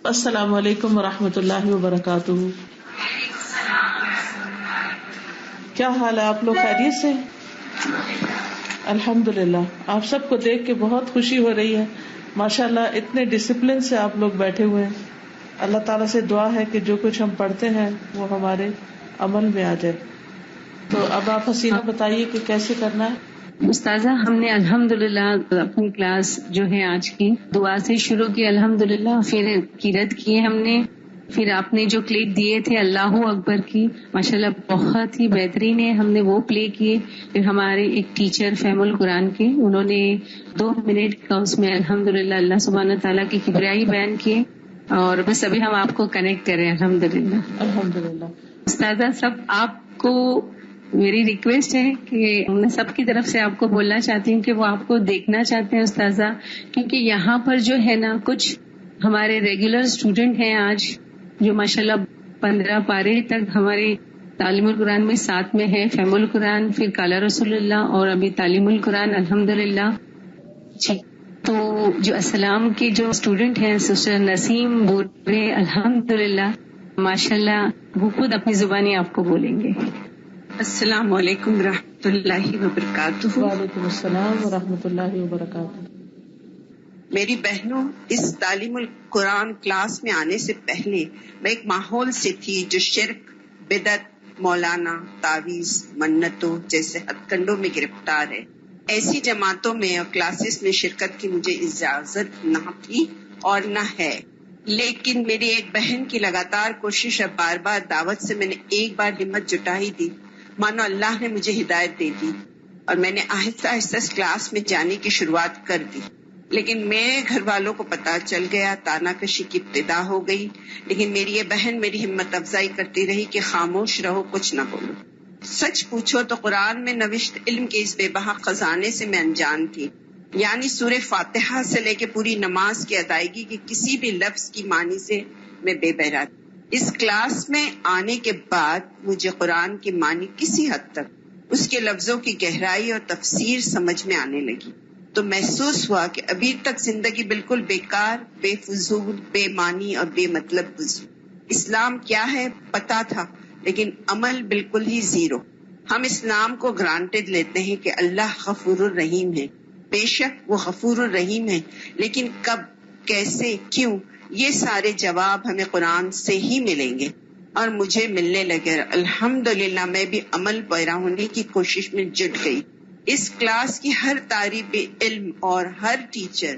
السلام علیکم ورحمۃ اللہ وبرکاتہ. کیا حال ہے آپ لوگ؟ خیریت سے؟ الحمدللہ. آپ سب کو دیکھ کے بہت خوشی ہو رہی ہے. ماشاءاللہ اتنے ڈسپلن سے آپ لوگ بیٹھے ہوئے ہیں. اللہ تعالیٰ سے دعا ہے کہ جو کچھ ہم پڑھتے ہیں وہ ہمارے عمل میں آ جائے. تو اب آپ حسینہ بتائیے کہ کیسے کرنا ہے. استاذہ، ہم نے الحمدللہ اپنی کلاس جو ہے آج کی دعا سے شروع کی الحمدللہ، پھر قرات کی ہم نے، پھر آپ نے جو کلپ دیے تھے اللہ اکبر کی ماشاءاللہ بہت ہی بہترین ہے، ہم نے وہ پلے کیے. پھر ہمارے ایک ٹیچر فہم القرآن کے، انہوں نے 2 منٹ کا اس میں الحمدللہ اللہ سبحانہ تعالیٰ کی کبریائی بیان کیے. اور بس ابھی ہم آپ کو کنیکٹ کریں الحمدللہ. الحمدللہ. استاذہ، سب آپ کو میری ریکویسٹ ہے کہ میں سب کی طرف سے آپ کو بولنا چاہتی ہوں کہ وہ آپ کو دیکھنا چاہتے ہیں استاذہ، کیونکہ یہاں پر جو ہے نا کچھ ہمارے ریگولر اسٹوڈنٹ ہیں آج جو ماشاءاللہ 15 پارے تک ہمارے تعلیم القرآن میں ساتھ میں ہے، فہم القرآن، پھر قال رسول اللہ، اور ابھی تعلیم القرآن الحمدللہ. جی، تو جو اسلام کے جو اسٹوڈنٹ ہیں سسٹر نسیم بورے الحمدللہ ماشاءاللہ وہ خود اپنی زبانی آپ کو بولیں گے. السلام علیکم ورحمۃ اللہ وبرکاتہ. وعلیکم السلام ورحمۃ اللہ وبرکاتہ. میری بہنوں، اس تعلیم القرآن کلاس میں آنے سے پہلے میں ایک ماحول سے تھی جو شرک، بدعت، مولانا، تعویذ، منتوں جیسے ہتھ کنڈوں میں گرفتار ہے. ایسی جماعتوں میں اور کلاسز میں شرکت کی مجھے اجازت نہ تھی اور نہ ہے. لیکن میری ایک بہن کی لگاتار کوشش اور بار بار دعوت سے میں نے ایک بار ہمت جٹا ہی دی. مانو اللہ نے مجھے ہدایت دے دی اور میں نے آہستہ آہستہ اس کلاس میں جانے کی شروعات کر دی. لیکن میرے گھر والوں کو پتا چل گیا، تانا کشی کی ابتدا ہو گئی. لیکن میری یہ بہن میری ہمت افزائی کرتی رہی کہ خاموش رہو، کچھ نہ بولو. سچ پوچھو تو قرآن میں نوشت علم کے اس بے بہا خزانے سے میں انجان تھی. یعنی سورہ فاتحہ سے لے کے پوری نماز کی ادائیگی کے کسی بھی لفظ کی معنی سے میں بے بہرا تھی. اس کلاس میں آنے کے بعد مجھے قرآن کی معنی کسی حد تک اس کے لفظوں کی گہرائی اور تفسیر سمجھ میں آنے لگی. تو محسوس ہوا کہ ابھی تک زندگی بالکل بیکار، بے فضول، بے معنی اور بے مطلب گزری. اسلام کیا ہے پتا تھا، لیکن عمل بالکل ہی زیرو. ہم اسلام کو گرانٹڈ لیتے ہیں کہ اللہ غفور الرحیم ہے. بے شک وہ غفور الرحیم ہے، لیکن کب، کیسے، کیوں، یہ سارے جواب ہمیں قرآن سے ہی ملیں گے اور مجھے ملنے لگے. الحمدللہ میں بھی عمل پیرا ہونے کی کوشش میں جٹ گئی. اس کلاس کی ہر طالب علم اور ہر ٹیچر،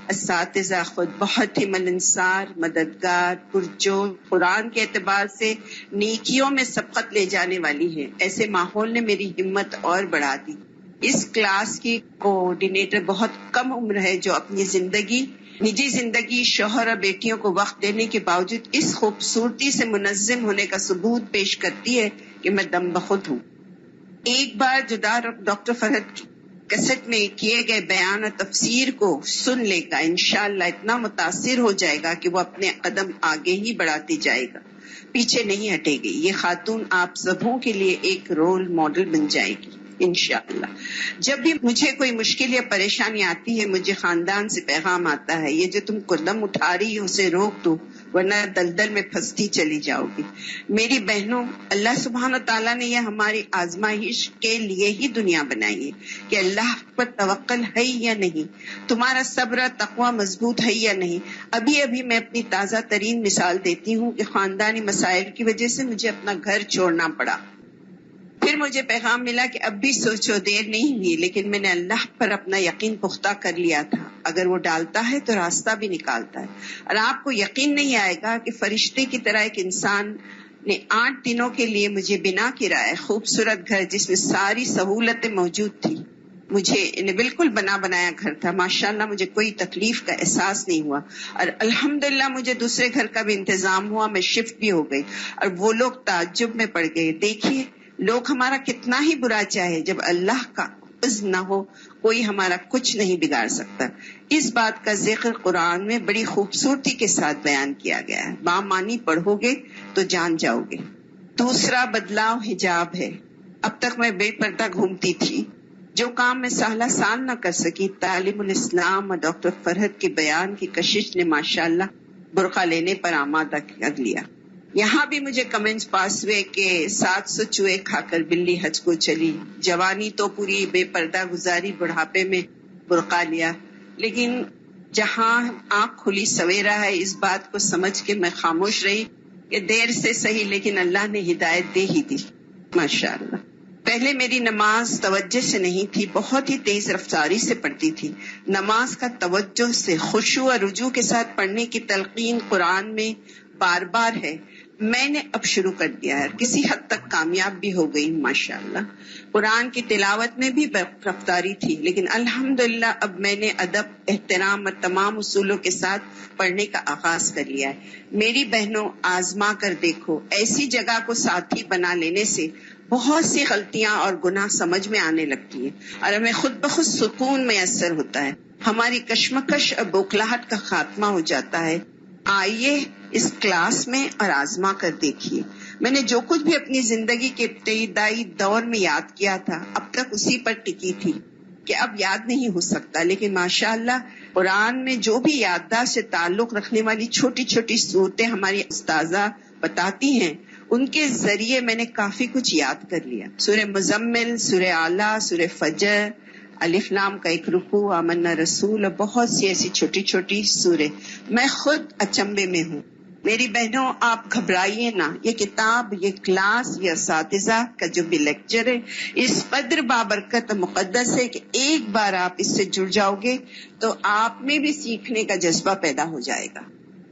اساتذہ خود بہت ہی ملنسار، مددگار، پرجوش، قرآن کے اعتبار سے نیکیوں میں سبقت لے جانے والی ہے. ایسے ماحول نے میری ہمت اور بڑھا دی. اس کلاس کی کوآرڈینیٹر بہت کم عمر ہے جو اپنی زندگی، نجی زندگی، شوہر اور بیٹیوں کو وقت دینے کے باوجود اس خوبصورتی سے منظم ہونے کا ثبوت پیش کرتی ہے کہ میں دم بخود ہوں. ایک بار جدا ڈاکٹر فرحت کی کیسٹ میں کیے گئے بیان اور تفسیر کو سن لے گا، انشاءاللہ اتنا متاثر ہو جائے گا کہ وہ اپنے قدم آگے ہی بڑھاتی جائے گا، پیچھے نہیں ہٹے گی. یہ خاتون آپ سبوں کے لیے ایک رول ماڈل بن جائے گی انشاءاللہ. جب بھی مجھے کوئی مشکل یا پریشانی آتی ہے مجھے خاندان سے پیغام آتا ہے، یہ جو تم قدم اٹھا رہی ہو اسے روک دو ورنہ دلدل میں پھنستی چلی جاؤ گی. میری بہنوں، اللہ سبحانہ تعالیٰ نے یہ ہماری آزمائش کے لیے ہی دنیا بنائی ہے کہ اللہ پر توکل ہے یا نہیں، تمہارا صبر تقوی مضبوط ہے یا نہیں. ابھی ابھی میں اپنی تازہ ترین مثال دیتی ہوں کہ خاندانی مسائل کی وجہ سے مجھے اپنا گھر چھوڑنا پڑا. پھر مجھے پیغام ملا کہ اب بھی سوچو، دیر نہیں ہوئی، لیکن میں نے اللہ پر اپنا یقین پختہ کر لیا تھا. اگر وہ ڈالتا ہے تو راستہ بھی نکالتا ہے. اور آپ کو یقین نہیں آئے گا کہ فرشتے کی طرح ایک انسان نے 8 دنوں کے لیے مجھے بنا کرائے خوبصورت گھر جس میں ساری سہولتیں موجود تھی، مجھے بالکل بنا بنایا گھر تھا. ماشاءاللہ مجھے کوئی تکلیف کا احساس نہیں ہوا اور الحمدللہ مجھے دوسرے گھر کا بھی انتظام ہوا. میں شفٹ بھی ہو گئی اور وہ لوگ تعجب میں پڑ گئے. دیکھیے لوگ ہمارا کتنا ہی برا چاہے، جب اللہ کا اذن نہ ہو کوئی ہمارا کچھ نہیں بگاڑ سکتا. اس بات کا ذکر قرآن میں بڑی خوبصورتی کے ساتھ بیان کیا گیا ہے. بامانی پڑھو گے تو جان جاؤ گے. دوسرا بدلاؤ حجاب ہے. اب تک میں بے پردہ گھومتی تھی، جو کام میں سال نہ کر سکی، تعلیم الاسلام اور ڈاکٹر فرحت کے بیان کی کشش نے ماشاءاللہ برقع لینے پر آمادہ کر لیا. یہاں بھی مجھے کمنٹس پاس ہوئے کہ 700 چوہے کھا کر بلی حج کو چلی، جوانی تو پوری بے پردہ گزاری، بڑھاپے میں برقع لیا. لیکن جہاں آنکھ کھلی سویرا ہے، اس بات کو سمجھ کے میں خاموش رہی کہ دیر سے صحیح لیکن اللہ نے ہدایت دے ہی دی. ماشاءاللہ. پہلے میری نماز توجہ سے نہیں تھی، بہت ہی تیز رفتاری سے پڑھتی تھی. نماز کا توجہ سے، خشوع اور رجوع کے ساتھ پڑھنے کی تلقین قرآن میں بار بار ہے. میں نے اب شروع کر دیا ہے، کسی حد تک کامیاب بھی ہو گئی ماشاءاللہ. قرآن کی تلاوت میں بھی رفتاری تھی، لیکن الحمدللہ اب میں نے ادب، احترام اور تمام اصولوں کے ساتھ پڑھنے کا آغاز کر لیا ہے. میری بہنوں، آزما کر دیکھو، ایسی جگہ کو ساتھی بنا لینے سے بہت سی غلطیاں اور گناہ سمجھ میں آنے لگتی ہیں اور ہمیں خود بخود سکون میسر ہوتا ہے. ہماری کشمکش اور بوکھلاہٹ کا خاتمہ ہو جاتا ہے. آئیے اس کلاس میں اور آزما کر دیکھیے. میں نے جو کچھ بھی اپنی زندگی کے ابتدائی دور میں یاد کیا تھا اب تک اسی پر ٹکی تھی کہ اب یاد نہیں ہو سکتا، لیکن ماشاءاللہ قرآن میں جو بھی یادداشت سے تعلق رکھنے والی چھوٹی چھوٹی صورتیں ہماری استاذہ بتاتی ہیں، ان کے ذریعے میں نے کافی کچھ یاد کر لیا. سورہ مزمل، سورہ اعلیٰ، سورہ فجر، الف لام کا ایک رکوع، آمنا رسول اور بہت سی ایسی چھوٹی چھوٹی سورے. میں خود اچنبے میں ہوں. میری بہنوں، آپ گھبرائیے نہ. یہ کتاب، یہ کلاس، یہ اساتذہ کا جو بھی لیکچر ہے، اس قدر بابرکت مقدس ہے کہ ایک بار آپ اس سے جڑ جاؤ گے تو آپ میں بھی سیکھنے کا جذبہ پیدا ہو جائے گا.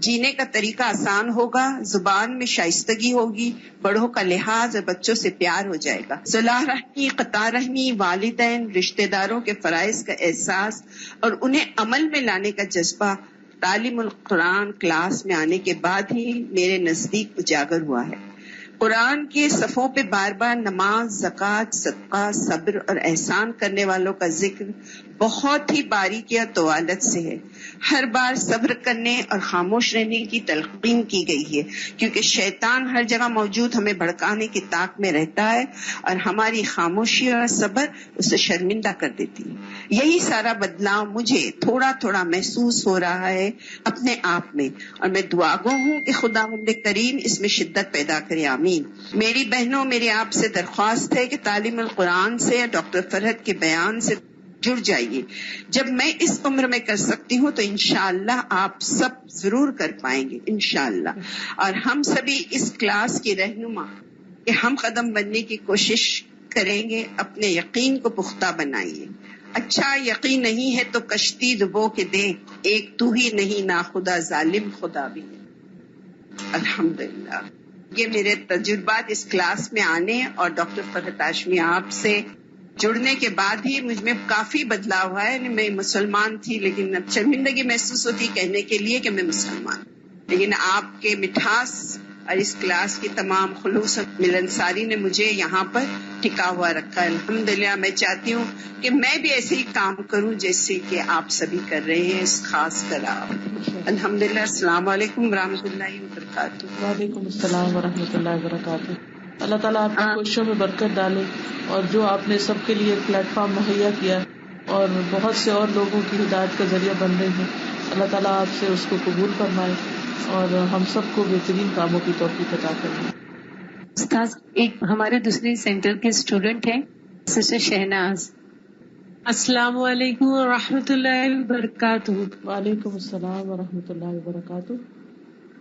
جینے کا طریقہ آسان ہوگا، زبان میں شائستگی ہوگی، بڑوں کا لحاظ اور بچوں سے پیار ہو جائے گا. صلح رحمی، قطع رحمی، والدین، رشتہ داروں کے فرائض کا احساس اور انہیں عمل میں لانے کا جذبہ تعلیم القرآن کلاس میں آنے کے بعد ہی میرے نزدیک اجاگر ہوا ہے. قرآن کے صفوں پہ بار بار نماز، زکوٰۃ، صدقہ، صبر اور احسان کرنے والوں کا ذکر بہت ہی باریکی اور طوالت سے ہے. ہر بار صبر کرنے اور خاموش رہنے کی تلقین کی گئی ہے، کیونکہ شیطان ہر جگہ موجود ہمیں بھڑکانے کی طاق میں رہتا ہے اور ہماری خاموشی اور صبر اسے شرمندہ کر دیتی ہے. یہی سارا بدلاؤ مجھے تھوڑا تھوڑا محسوس ہو رہا ہے اپنے آپ میں، اور میں دعا گو ہوں کہ خداوند کریم اس میں شدت پیدا کرے. آمین. میری بہنوں، میری آپ سے درخواست ہے کہ تعلیم القرآن سے، ڈاکٹر فرحت کے بیان سے جڑ جائیے. جب میں اس عمر میں کر سکتی ہوں تو انشاءاللہ آپ سب ضرور کر پائیں گے انشاءاللہ. اور ہم سبھی اس کلاس کی رہنما کہ ہم قدم بننے کی کوشش کریں گے. اپنے یقین کو پختہ بنائیے. اچھا یقین نہیں ہے تو کشتی ڈبو کے دے، ایک تو ہی نہیں ناخدا ظالم خدا بھی نہیں. الحمدللہ. یہ میرے تجربات اس کلاس میں آنے اور ڈاکٹر فرحت ہاشمی آپ سے جڑنے کے بعد ہی مجھ میں کافی بدلاؤ ہوا ہے. میں مسلمان تھی لیکن اب شرمندگی محسوس ہوتی کہنے کے لیے کہ میں مسلمان، لیکن آپ کے مٹھاس اور اس کلاس کی تمام خلوص ملنساری نے مجھے یہاں پر ٹکا ہوا رکھا ہے. الحمدللہ. میں چاہتی ہوں کہ میں بھی ایسے ہی کام کروں جیسے کہ آپ سبھی کر رہے ہیں، اس خاص کر آپ. الحمدللہ. السلام علیکم ورحمۃ اللہ وبرکاتہ. وعلیکم السلام ورحمۃ اللہ وبرکاتہ. اللہ تعالیٰ آپ کی کوششوں میں برکت ڈالے، اور جو آپ نے سب کے لیے پلیٹ فارم مہیا کیا اور بہت سے اور لوگوں کی ہدایت کا ذریعہ بن رہے ہیں، اللہ تعالیٰ آپ سے اس کو قبول فرمائے اور ہم سب کو بہترین کاموں کی توفیق عطا فرمائے. استاذ، ایک ہمارے دوسرے سینٹر کے اسٹوڈنٹ ہیں سسٹر شہناز. السلام علیکم ورحمۃ اللہ وبرکاتہ. وعلیکم السلام ورحمۃ اللہ وبرکاتہ.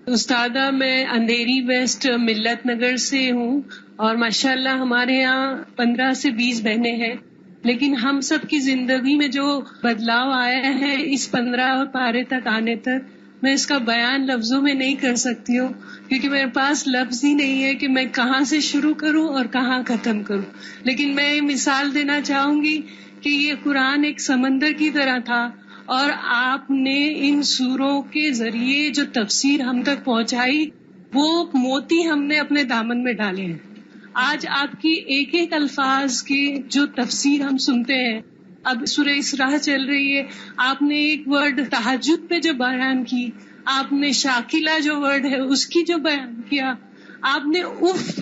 استادہ، میں اندھیری ویسٹ ملت نگر سے ہوں اور ماشاءاللہ ہمارے یہاں 15 سے 20 بہنیں ہیں، لیکن ہم سب کی زندگی میں جو بدلاؤ آیا ہے اس 15 پارے تک آنے تک، میں اس کا بیان لفظوں میں نہیں کر سکتی ہوں، کیونکہ میرے پاس لفظ ہی نہیں ہے کہ میں کہاں سے شروع کروں اور کہاں ختم کروں. لیکن میں مثال دینا چاہوں گی کہ یہ قرآن ایک سمندر کی طرح تھا اور آپ نے ان سوروں کے ذریعے جو تفسیر ہم تک پہنچائی وہ موتی ہم نے اپنے دامن میں ڈالے ہیں. آج آپ کی ایک ایک الفاظ کی جو تفسیر ہم سنتے ہیں. اب سورہ اسراء چل رہی ہے، آپ نے ایک ورڈ تہجد پہ جو بیان کی، آپ نے شاکلہ جو ورڈ ہے اس کی جو بیان کیا، آپ نے اف،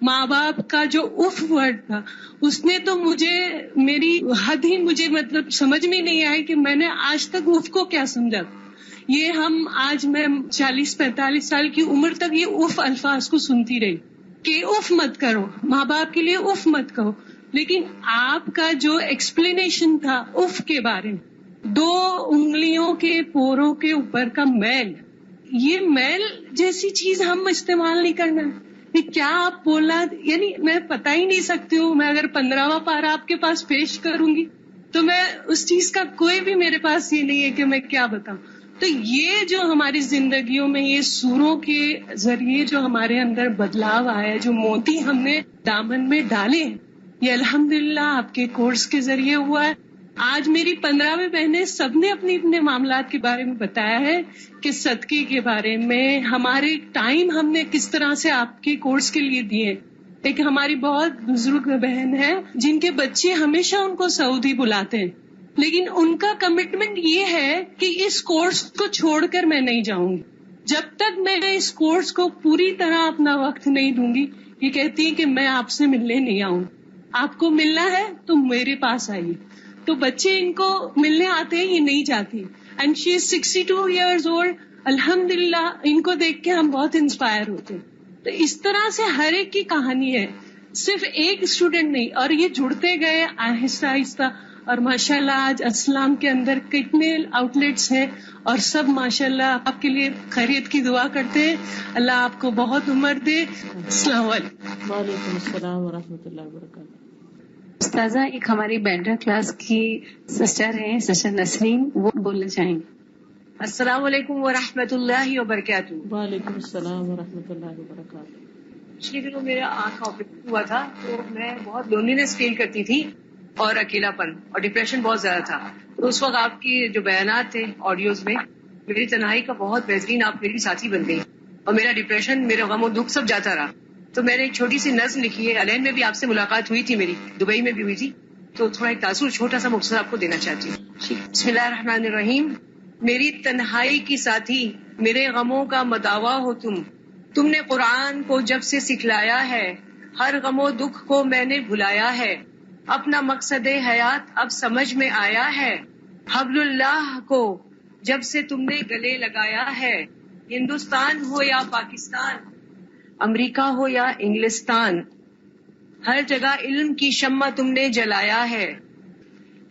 ماں باپ کا جو اف ورڈ تھا، اس نے تو مجھے میری حد ہی مجھے مطلب سمجھ میں نہیں آئی کہ میں نے آج تک اف کو کیا سمجھا. یہ ہم آج میں 40-45 سال کی عمر تک یہ اف الفاظ کو سنتی رہی کہ اف مت کرو، ماں باپ کے لیے اف مت کہو. لیکن آپ کا جو ایکسپلینیشن تھا اف کے بارے میں، 2 انگلیوں کے پوروں کے اوپر کا میل، یہ میل جیسی چیز ہم استعمال نہیں کرنا. یہ کیا آپ بولا، یعنی میں پتا ہی نہیں سکتی ہوں. میں اگر 15واں پارہ آپ کے پاس پیش کروں گی تو میں اس چیز کا کوئی بھی میرے پاس یہ نہیں ہے کہ میں کیا بتاؤں. تو یہ جو ہماری زندگیوں میں یہ سوروں کے ذریعے جو ہمارے اندر بدلاؤ آیا ہے، جو موتی ہم نے دامن میں ڈالے ہیں، یہ الحمدللہ آپ کے کورس کے ذریعے ہوا ہے. آج میری 15ویں بہنیں سب نے اپنے اپنے معاملات کے بارے میں بتایا ہے کہ صدقے کے بارے میں ہمارے ٹائم ہم نے کس طرح سے آپ کے کورس کے لیے دیے. ایک ہماری بہت بزرگ بہن ہے جن کے بچے ہمیشہ ان کو سعودی بلاتے ہیں، لیکن ان کا کمٹمنٹ یہ ہے کہ اس کورس کو چھوڑ کر میں نہیں جاؤں گی. جب تک میں اس کورس کو پوری طرح اپنا وقت نہیں دوں گی، یہ کہتی ہے کہ میں آپ سے ملنے نہیں آؤں. آپ کو ملنا ہے تو میرے پاس آئیے. تو بچے ان کو ملنے آتے ہیں، یہ نہیں جاتی. And she is 62 years old. الحمدللہ ان کو دیکھ کے ہم بہت انسپائر ہوتے ہیں. تو اس طرح سے ہر ایک کی کہانی ہے، صرف ایک اسٹوڈنٹ نہیں. اور یہ جڑتے گئے آہستہ آہستہ، اور ماشاءاللہ آج اسلام کے اندر کتنے آؤٹ لیٹس ہیں، اور سب ماشاءاللہ آپ کے لیے خیریت کی دعا کرتے ہیں. اللہ آپ کو بہت عمر دے. السلام علیکم. وعلیکم السلام ورحمۃ اللہ وبرکاتہ. استاذہ، ایک ہماری بینڈرا کلاس کی سسٹر ہیں، سسٹر نسرین، وہ بولنا چاہیں گے. السلام علیکم ورحمۃ اللہ وبرکاتہ. وعلیکم السلام ورحمۃ اللہ وبرکاتہ. پچھلے دنوں میرا آنکھ کا آپریشن ہوا تھا، تو میں بہت لونلینس فیل کرتی تھی اور اکیلا پن اور ڈپریشن بہت زیادہ تھا. تو اس وقت آپ کی جو بیانات تھے آڈیوز میں، میری تنہائی کا بہت بہترین، آپ میری ساتھی بن گئی، اور میرا ڈپریشن، میرا غم و دکھ سب جاتا رہا. تو میں نے ایک چھوٹی سی نظم لکھی ہے. الین میں بھی آپ سے ملاقات ہوئی تھی میری، دبئی میں بھی ہوئی تھی، تو تھوڑا ایک تاثر چھوٹا سا مختصر آپ کو دینا چاہتی ہوں. بسم اللہ الرحمن الرحیم. میری تنہائی کی ساتھی، میرے غموں کا مداوا ہو تم نے قرآن کو جب سے سکھلایا ہے، ہر غم و دکھ کو میں نے بھلایا ہے. اپنا مقصد حیات اب سمجھ میں آیا ہے، حبل اللہ کو جب سے تم نے گلے لگایا ہے. ہندوستان ہو یا پاکستان، امریکہ ہو یا انگلستان، ہر جگہ علم کی شمع تم نے جلایا ہے.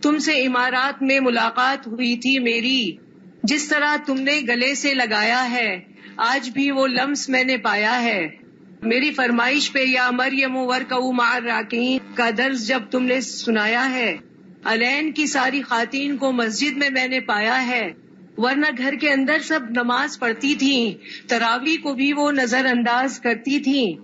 تم سے امارات میں ملاقات ہوئی تھی میری، جس طرح تم نے گلے سے لگایا ہے، آج بھی وہ لمس میں نے پایا ہے. میری فرمائش پہ یا مریم ورکعوا مع الراکعین کا درس جب تم نے سنایا ہے، الین کی ساری خواتین کو مسجد میں نے پایا ہے، ورنہ گھر کے اندر سب نماز پڑھتی تھیں، تراویح کو بھی وہ نظر انداز کرتی تھیں.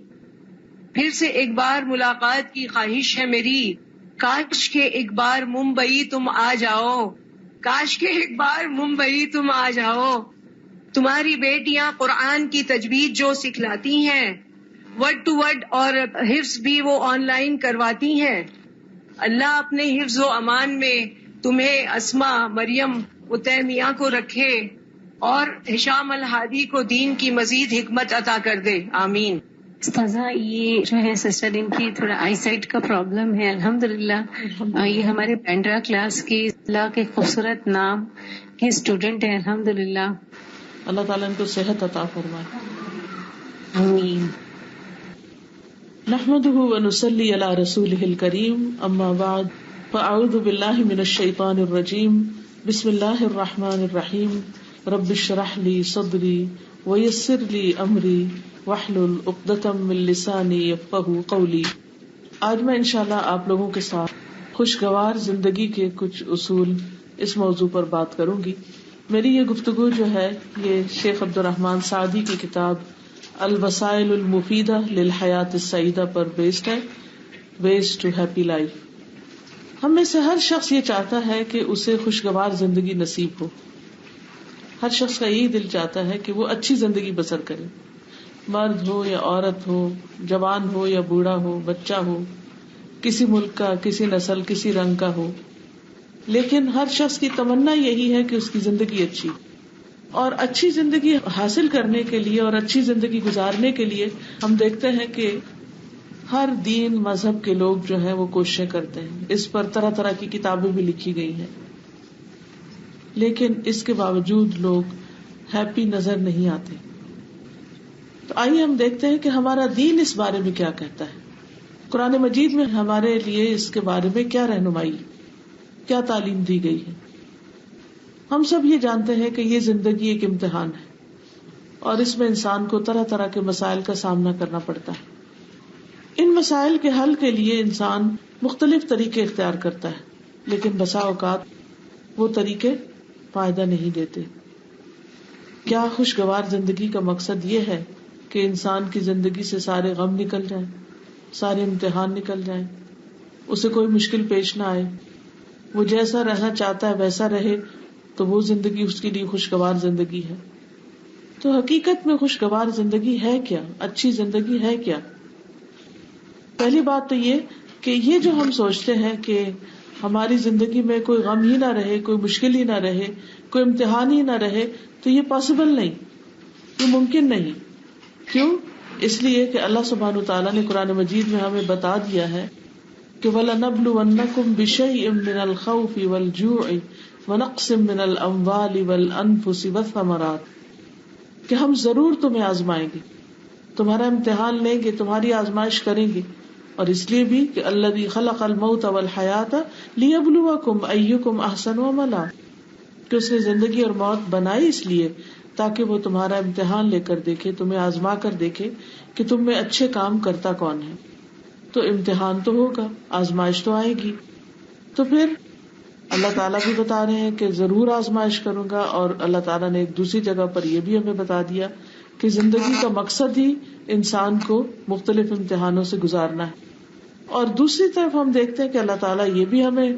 پھر سے ایک بار ملاقات کی خواہش ہے میری، کاش کے ایک بار ممبئی تم آ جاؤ، کاش کے ایک بار ممبئی تم آ جاؤ. تمہاری بیٹیاں قرآن کی تجوید جو سکھلاتی ہیں، ورڈ ٹو ورڈ اور حفظ بھی وہ آن لائن کرواتی ہیں. اللہ اپنے حفظ و امان میں تمہیں، اسما، مریم، اتیمیہ کو رکھے، اور ہشام الہادی کو دین کی مزید حکمت عطا کر دے. آمین. استاذہ، یہ جو ہے سسٹر، ان کی تھوڑا آئی سائٹ کا پرابلم ہے. الحمدللہ یہ ہمارے بینڈرا کلاس کی اللہ کے خوبصورت نام کے اسٹوڈنٹ ہیں. الحمدللہ اللہ تعالیٰ ان کو صحت عطا فرمائے. آمین. نحمده ونصلي على رسوله الكريم، اما بعد، فاعوذ بالله من الشيطان الرجيم. بسم الله الرحمن الرحيم. رب اشرح لي صدري ويسر لي امري واحلل عقدة من لساني يفقهوا قولي. آج میں انشاءاللہ آپ لوگوں کے ساتھ خوشگوار زندگی کے کچھ اصول اس موضوع پر بات کروں گی. میری یہ گفتگو جو ہے یہ شیخ عبد الرحمن سعدی کی کتاب الوسائل المفیدہ للحیات السعیدہ پر بیسڈ ہے، ویز ٹو ہیپی لائف. ہم میں سے ہر شخص یہ چاہتا ہے کہ اسے خوشگوار زندگی نصیب ہو. ہر شخص کا یہی دل چاہتا ہے کہ وہ اچھی زندگی بسر کرے، مرد ہو یا عورت ہو، جوان ہو یا بوڑھا ہو، بچہ ہو، کسی ملک کا، کسی نسل، کسی رنگ کا ہو. لیکن ہر شخص کی تمنا یہی ہے کہ اس کی زندگی اچھی، اور اچھی زندگی حاصل کرنے کے لیے اور اچھی زندگی گزارنے کے لیے ہم دیکھتے ہیں کہ ہر دین مذہب کے لوگ جو ہیں وہ کوششیں کرتے ہیں. اس پر طرح طرح کی کتابیں بھی لکھی گئی ہیں، لیکن اس کے باوجود لوگ ہیپی نظر نہیں آتے. تو آئیے ہم دیکھتے ہیں کہ ہمارا دین اس بارے میں کیا کہتا ہے. قرآن مجید میں ہمارے لیے اس کے بارے میں کیا رہنمائی، کیا تعلیم دی گئی ہے. ہم سب یہ جانتے ہیں کہ یہ زندگی ایک امتحان ہے اور اس میں انسان کو طرح طرح کے مسائل کا سامنا کرنا پڑتا ہے. ان مسائل کے حل کے لیے انسان مختلف طریقے اختیار کرتا ہے، لیکن بسا اوقات وہ طریقے فائدہ نہیں دیتے. کیا خوشگوار زندگی کا مقصد یہ ہے کہ انسان کی زندگی سے سارے غم نکل جائیں، سارے امتحان نکل جائیں، اسے کوئی مشکل پیش نہ آئے، وہ جیسا رہنا چاہتا ہے ویسا رہے، تو وہ زندگی اس کے لیے خوشگوار زندگی ہے؟ تو حقیقت میں خوشگوار زندگی ہے کیا؟ اچھی زندگی ہے کیا؟ پہلی بات تو یہ کہ یہ جو ہم سوچتے ہیں کہ ہماری زندگی میں کوئی غم ہی نہ رہے، کوئی مشکل ہی نہ رہے، کوئی امتحان ہی نہ رہے، تو یہ پاسبل نہیں، یہ ممکن نہیں. کیوں؟ اس لیے کہ اللہ سبحانہ وتعالیٰ نے قرآن مجید میں ہمیں بتا دیا ہے کہ وَلَنَبْلُوَنَّكُمْ بِشَيْءٍ مِّنَ الْخَوْفِ وَالْجُوعِ وَنَقْصٍ مِّنَ الْأَمْوَالِ وَالْأَنفُسِ وَالثَّمَرَاتِ، کہ ہم ضرور تمہیں آزمائیں گے، تمہارا امتحان لیں گے، تمہاری آزمائش کریں گے. اور اس لیے بھی کہ الذی خلق الموت والحیات لیبلوکم ایکم احسن عملا، کہ اس نے زندگی اور موت بنائی اس لیے تاکہ وہ تمہارا امتحان لے کر دیکھے، تمہیں آزما کر دیکھے کہ تم میں اچھے کام کرتا کون ہے. تو امتحان تو ہوگا، آزمائش تو آئے گی. تو پھر اللہ تعالیٰ بھی بتا رہے ہیں کہ ضرور آزمائش کروں گا، اور اللہ تعالیٰ نے ایک دوسری جگہ پر یہ بھی ہمیں بتا دیا کہ زندگی کا مقصد ہی انسان کو مختلف امتحانوں سے گزارنا ہے. اور دوسری طرف ہم دیکھتے ہیں کہ اللہ تعالیٰ یہ بھی ہمیں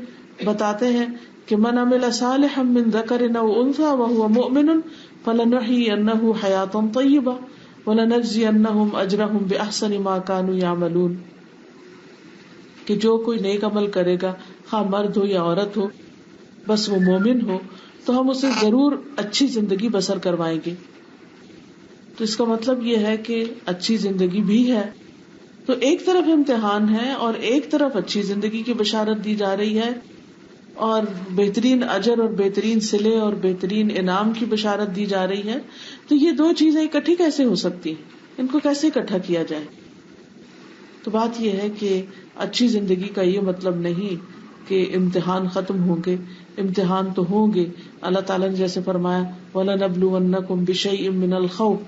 بتاتے ہیں کہ من عمل صالحا من ذکر او انثى وهو مؤمن فلنحيينه حیاة طیبہ ولنجزینہم اجرہم باحسن ما كانوا يعملون، کہ جو کوئی نیک عمل کرے گا، خواہ مرد ہو یا عورت ہو، بس وہ مومن ہو، تو ہم اسے ضرور اچھی زندگی بسر کروائیں گے. تو اس کا مطلب یہ ہے کہ اچھی زندگی بھی ہے. تو ایک طرف امتحان ہے اور ایک طرف اچھی زندگی کی بشارت دی جا رہی ہے، اور بہترین اجر اور بہترین صلے اور بہترین انعام کی بشارت دی جا رہی ہے. تو یہ دو چیزیں اکٹھی کیسے ہو سکتی ہیں؟ ان کو کیسے اکٹھا کیا جائے؟ تو بات یہ ہے کہ اچھی زندگی کا یہ مطلب نہیں کہ امتحان ختم ہوں گے. امتحان تو ہوں گے. اللہ تعالیٰ نے جیسے فرمایا وَلَنَبْلُوَنَّكُمْ بِشَيْءٍ مِّنَ الْخَوْفِ،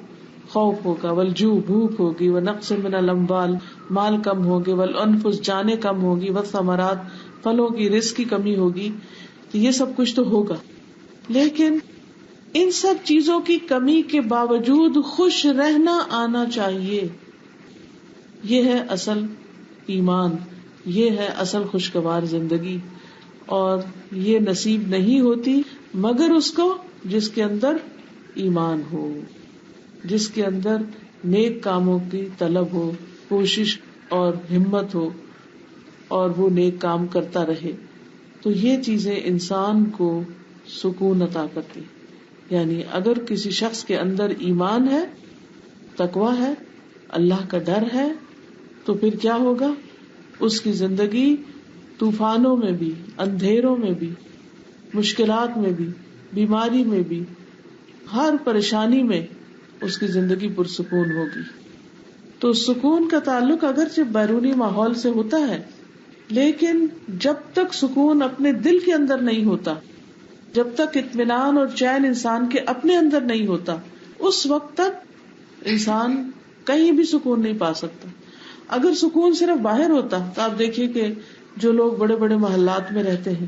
خوف ہوگا، والجوع بھوک ہوگی، وَنَقْصٍ مِّنَ الْأَمْوَالِ مال کم ہوگے، وَالْأَنفُسِ جانیں کم ہوگی، وَالثَّمَرَاتِ پھلوں کی رزق کی کمی ہوگی. تو یہ سب کچھ تو ہوگا، لیکن ان سب چیزوں کی کمی کے باوجود خوش رہنا آنا چاہیے. یہ ہے اصل ایمان، یہ ہے اصل خوشگوار زندگی. اور یہ نصیب نہیں ہوتی مگر اس کو جس کے اندر ایمان ہو، جس کے اندر نیک کاموں کی طلب ہو، کوشش اور ہمت ہو، اور وہ نیک کام کرتا رہے. تو یہ چیزیں انسان کو سکون عطا کرتی. یعنی اگر کسی شخص کے اندر ایمان ہے، تقویٰ ہے، اللہ کا ڈر ہے، تو پھر کیا ہوگا؟ اس کی زندگی طوفانوں میں بھی، اندھیروں میں بھی، مشکلات میں بھی، بیماری میں بھی، ہر پریشانی میں اس کی زندگی پرسکون ہوگی. تو سکون کا تعلق اگرچہ بیرونی ماحول سے ہوتا ہے، لیکن جب تک سکون اپنے دل کے اندر نہیں ہوتا، جب تک اطمینان اور چین انسان کے اپنے اندر نہیں ہوتا، اس وقت تک انسان کہیں بھی سکون نہیں پا سکتا. اگر سکون صرف باہر ہوتا تو آپ دیکھیے کہ جو لوگ بڑے بڑے محلات میں رہتے ہیں،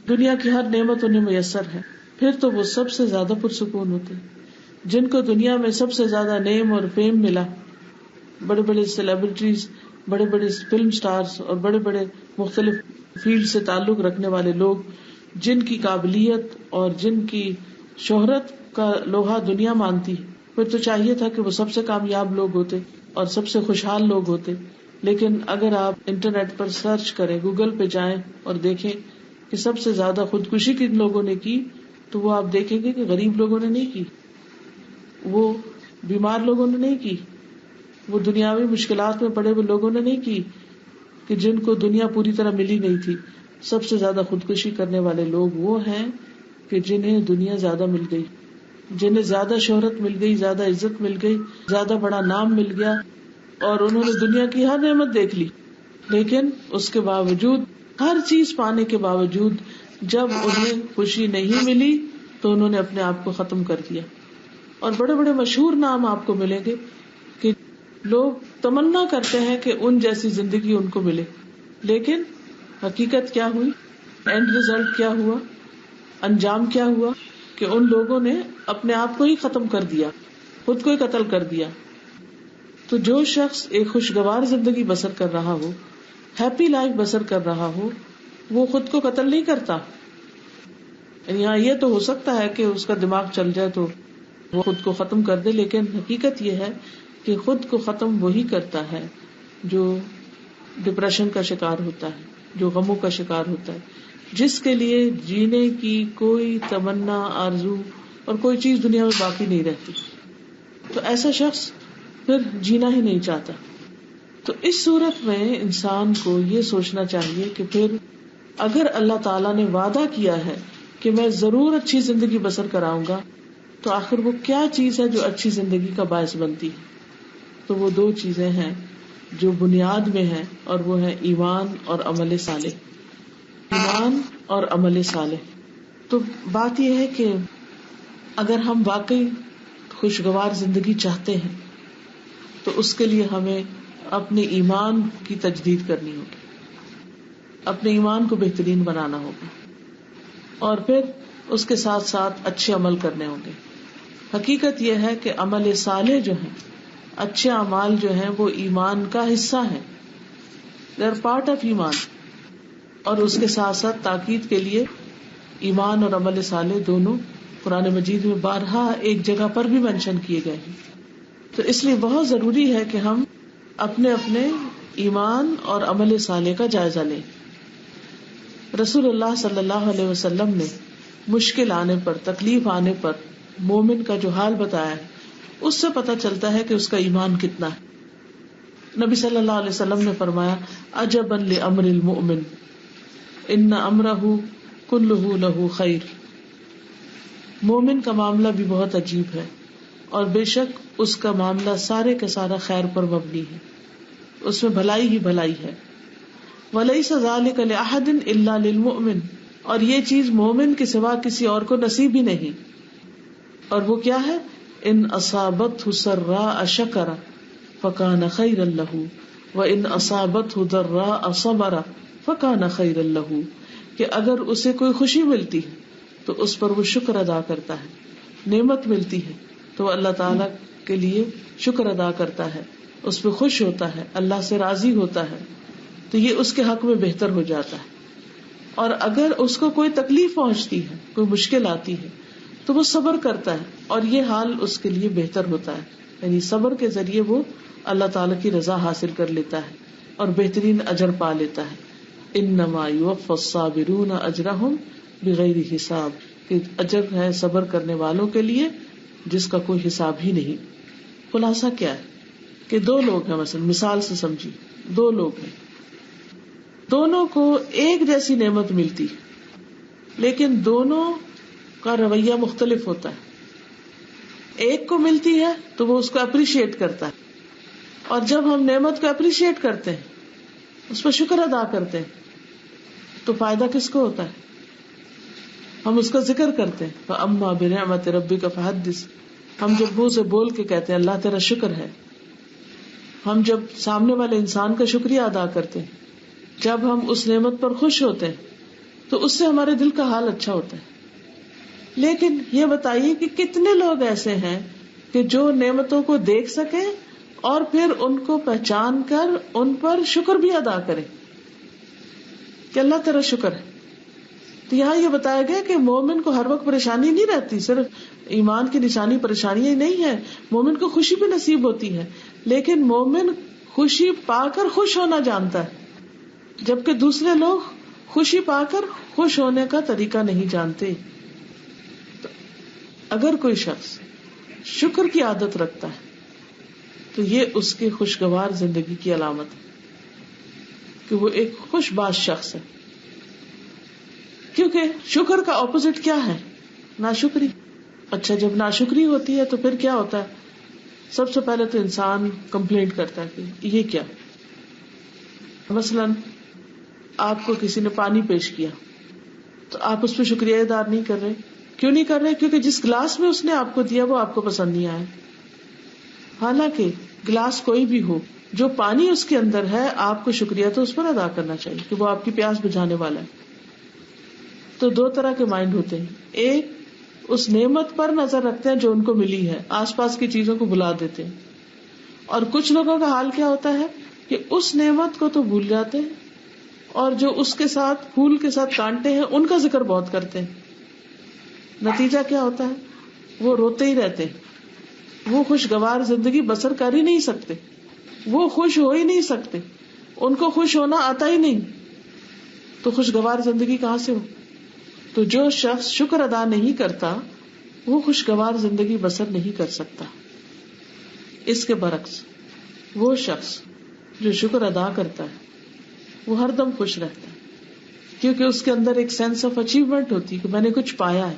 دنیا کی ہر نعمت انہیں میسر ہے، پھر تو وہ سب سے زیادہ پرسکون ہوتے. جن کو دنیا میں سب سے زیادہ نیم اور فیم ملا، بڑے بڑے سیلیبریٹیز، بڑے بڑے فلم سٹارز اور بڑے بڑے مختلف فیلڈ سے تعلق رکھنے والے لوگ، جن کی قابلیت اور جن کی شہرت کا لوہا دنیا مانتی، پھر تو چاہیے تھا کہ وہ سب سے کامیاب لوگ ہوتے اور سب سے خوشحال لوگ ہوتے. لیکن اگر آپ انٹرنیٹ پر سرچ کریں، گوگل پہ جائیں اور دیکھیں کہ سب سے زیادہ خودکشی کن لوگوں نے کی، تو وہ آپ دیکھیں گے کہ غریب لوگوں نے نہیں کی، وہ بیمار لوگوں نے نہیں کی، وہ دنیاوی مشکلات میں پڑے ہوئے لوگوں نے نہیں کی، کہ جن کو دنیا پوری طرح ملی نہیں تھی. سب سے زیادہ خودکشی کرنے والے لوگ وہ ہیں کہ جنہیں دنیا زیادہ مل گئی. جنہیں زیادہ شہرت مل گئی, زیادہ عزت مل گئی, زیادہ بڑا نام مل گیا, اور انہوں نے دنیا کی ہر نعمت دیکھ لی, لیکن اس کے باوجود, ہر چیز پانے کے باوجود, جب انہیں خوشی نہیں ملی تو انہوں نے اپنے آپ کو ختم کر دیا. اور بڑے بڑے مشہور نام آپ کو ملیں گے کہ لوگ تمنا کرتے ہیں کہ ان جیسی زندگی ان کو ملے, لیکن حقیقت کیا ہوئی, اینڈ ریزلٹ کیا ہوا, انجام کیا ہوا کہ ان لوگوں نے اپنے آپ کو ہی ختم کر دیا, خود کو ہی قتل کر دیا. تو جو شخص ایک خوشگوار زندگی بسر کر رہا ہو, ہیپی لائف بسر کر رہا ہو, وہ خود کو قتل نہیں کرتا. یہاں یہ تو ہو سکتا ہے کہ اس کا دماغ چل جائے تو وہ خود کو ختم کر دے, لیکن حقیقت یہ ہے کہ خود کو ختم وہی کرتا ہے جو ڈپریشن کا شکار ہوتا ہے, جو غموں کا شکار ہوتا ہے, جس کے لیے جینے کی کوئی تمنا, آرزو اور کوئی چیز دنیا میں باقی نہیں رہتی. تو ایسا شخص پھر جینا ہی نہیں چاہتا. تو اس صورت میں انسان کو یہ سوچنا چاہیے کہ پھر اگر اللہ تعالیٰ نے وعدہ کیا ہے کہ میں ضرور اچھی زندگی بسر کراؤں گا, تو آخر وہ کیا چیز ہے جو اچھی زندگی کا باعث بنتی ہے؟ تو وہ دو چیزیں ہیں جو بنیاد میں ہیں, اور وہ ہے ایمان اور عمل صالح. ایمان اور عمل صالح. تو بات یہ ہے کہ اگر ہم واقعی خوشگوار زندگی چاہتے ہیں تو اس کے لیے ہمیں اپنے ایمان کی تجدید کرنی ہوگی, اپنے ایمان کو بہترین بنانا ہوگا, اور پھر اس کے ساتھ ساتھ اچھے عمل کرنے ہوں گے. حقیقت یہ ہے کہ عمل صالح جو ہیں, اچھے اعمال جو ہیں, وہ ایمان کا حصہ ہیں, they are part of ایمان. اور اس کے ساتھ ساتھ تاکید کے لیے ایمان اور عمل صالح دونوں قرآن مجید میں بارہا ایک جگہ پر بھی مینشن کیے گئے ہیں. تو اس لیے بہت ضروری ہے کہ ہم اپنے اپنے ایمان اور عمل صالح کا جائزہ لیں. رسول اللہ صلی اللہ علیہ وسلم نے مشکل آنے پر, تکلیف آنے پر مومن کا جو حال بتایا ہے, اس سے پتہ چلتا ہے کہ اس کا ایمان کتنا ہے. نبی صلی اللہ علیہ وسلم نے فرمایا, عجبا لامر المؤمن ان امرہ کلہ لہ خیر. مومن کا معاملہ بھی بہت عجیب ہے, اور بے شک اس کا معاملہ سارے کا سارا خیر پر مبنی ہے, اس میں بھلائی ہی بھلائی ہے. وَلَيْسَ ذَلِكَ لِأَحَدٍ إِلَّا لِلْمُؤْمِنِ, اور یہ چیز مومن کے سوا کسی اور کو نصیب ہی نہیں. اور وہ کیا ہے, ان اصابتہ سراء شکر فکان خیرا لہ وان اصابتہ ضراء صبر فکان خیرا لہ, کہ اگر اسے کوئی خوشی ملتی ہے تو اس پر وہ شکر ادا کرتا ہے, نعمت ملتی ہے تو وہ اللہ تعالی کے لیے شکر ادا کرتا ہے, اس پہ خوش ہوتا ہے, اللہ سے راضی ہوتا ہے, تو یہ اس کے حق میں بہتر ہو جاتا ہے. اور اگر اس کو کوئی تکلیف پہنچتی ہے, کوئی مشکل آتی ہے, تو وہ صبر کرتا ہے, اور یہ حال اس کے لیے بہتر ہوتا ہے. یعنی صبر کے ذریعے وہ اللہ تعالی کی رضا حاصل کر لیتا ہے اور بہترین اجر پا لیتا ہے. انما یوفی الصابرون اجرہم بغیر حساب, کہ اجر ہے صبر کرنے والوں کے لیے جس کا کوئی حساب ہی نہیں. خلاصہ کیا ہے کہ دو لوگ ہیں, مثلا مثال سے سمجھی, دو لوگ ہیں, دونوں کو ایک جیسی نعمت ملتی, لیکن دونوں کا رویہ مختلف ہوتا ہے. ایک کو ملتی ہے تو وہ اس کو اپریشیٹ کرتا ہے, اور جب ہم نعمت کو اپریشیٹ کرتے ہیں, اس پر شکر ادا کرتے ہیں, تو فائدہ کس کو ہوتا ہے؟ ہم اس کا ذکر کرتے ہیں. فَأَمَّا بِنِعْمَةِ رَبِّكَ فَحَدِّثْ, ہم جب منہ سے بول کے کہتے ہیں اللہ تیرا شکر ہے, ہم جب سامنے والے انسان کا شکریہ ادا کرتے ہیں, جب ہم اس نعمت پر خوش ہوتے ہیں, تو اس سے ہمارے دل کا حال اچھا ہوتا ہے. لیکن یہ بتائیے کہ کتنے لوگ ایسے ہیں کہ جو نعمتوں کو دیکھ سکیں اور پھر ان کو پہچان کر ان پر شکر بھی ادا کریں کہ اللہ تیرا شکر ہے. تو یہاں یہ بتایا گیا کہ مومن کو ہر وقت پریشانی نہیں رہتی, صرف ایمان کی نشانی پریشانی ہی نہیں ہے, مومن کو خوشی بھی نصیب ہوتی ہے, لیکن مومن خوشی پا کر خوش ہونا جانتا ہے, جبکہ دوسرے لوگ خوشی پا کر خوش ہونے کا طریقہ نہیں جانتے. تو اگر کوئی شخص شکر کی عادت رکھتا ہے تو یہ اس کی خوشگوار زندگی کی علامت ہے کہ وہ ایک خوش باش شخص ہے. کیونکہ شکر کا اپوزٹ کیا ہے؟ ناشکری. اچھا، جب ناشکری ہوتی ہے تو پھر کیا ہوتا ہے؟ سب سے پہلے تو انسان کمپلینٹ کرتا ہے کہ یہ کیا. مثلاً آپ کو کسی نے پانی پیش کیا تو آپ اس پہ شکریہ ادا نہیں کر رہے. کیوں نہیں کر رہے؟ کیونکہ جس گلاس میں اس نے آپ کو دیا وہ آپ کو پسند نہیں آیا. حالانکہ گلاس کوئی بھی ہو، جو پانی اس کے اندر ہے، آپ کو شکریہ تو اس پر ادا کرنا چاہیے کہ وہ آپ کی پیاس بجھانے والا ہے. تو دو طرح کے مائنڈ ہوتے ہیں. ایک اس نعمت پر نظر رکھتے ہیں جو ان کو ملی ہے، آس پاس کی چیزوں کو بھلا دیتے ہیں. اور کچھ لوگوں کا حال کیا ہوتا ہے کہ اس نعمت کو تو بھول جاتے ہیں، اور جو اس کے ساتھ پھول کے ساتھ کانٹے ہیں ان کا ذکر بہت کرتے ہیں. نتیجہ کیا ہوتا ہے؟ وہ روتے ہی رہتے ہیں، وہ خوشگوار زندگی بسر کر ہی نہیں سکتے، وہ خوش ہو ہی نہیں سکتے، ان کو خوش ہونا آتا ہی نہیں. تو خوشگوار زندگی کہاں سے ہو؟ تو جو شخص شکر ادا نہیں کرتا وہ خوشگوار زندگی بسر نہیں کر سکتا. اس کے برعکس وہ شخص جو شکر ادا کرتا ہے وہ ہر دم خوش رہتا ہے، کیونکہ اس کے اندر ایک سینس آف اچیومنٹ ہوتی ہے کہ میں نے کچھ پایا ہے.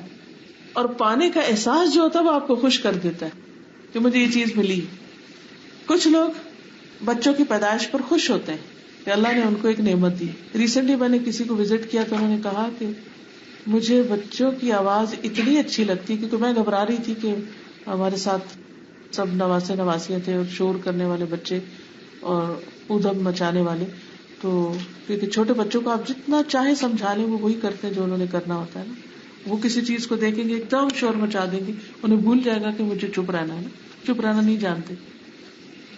اور پانے کا احساس جو ہوتا ہے وہ آپ کو خوش کر دیتا ہے کہ مجھے یہ چیز ملی. کچھ لوگ بچوں کی پیدائش پر خوش ہوتے ہیں کہ اللہ نے ان کو ایک نعمت دی. ریسنٹلی میں نے کسی کو وزٹ کیا تو انہوں نے کہا کہ مجھے بچوں کی آواز اتنی اچھی لگتی، کیونکہ میں گھبرا رہی تھی کہ ہمارے ساتھ سب نواسے نواسیاں تھے اور شور کرنے والے بچے اور ادھم مچانے والے. تو کیونکہ چھوٹے بچوں کو آپ جتنا چاہے سمجھا لیں وہ وہی کرتے ہیں جو انہوں نے کرنا ہوتا ہے نا. وہ کسی چیز کو دیکھیں گے ایک دم شور مچا دیں گے، انہیں بھول جائے گا کہ مجھے چپ رہنا ہے نا، چپ رہنا نہیں جانتے.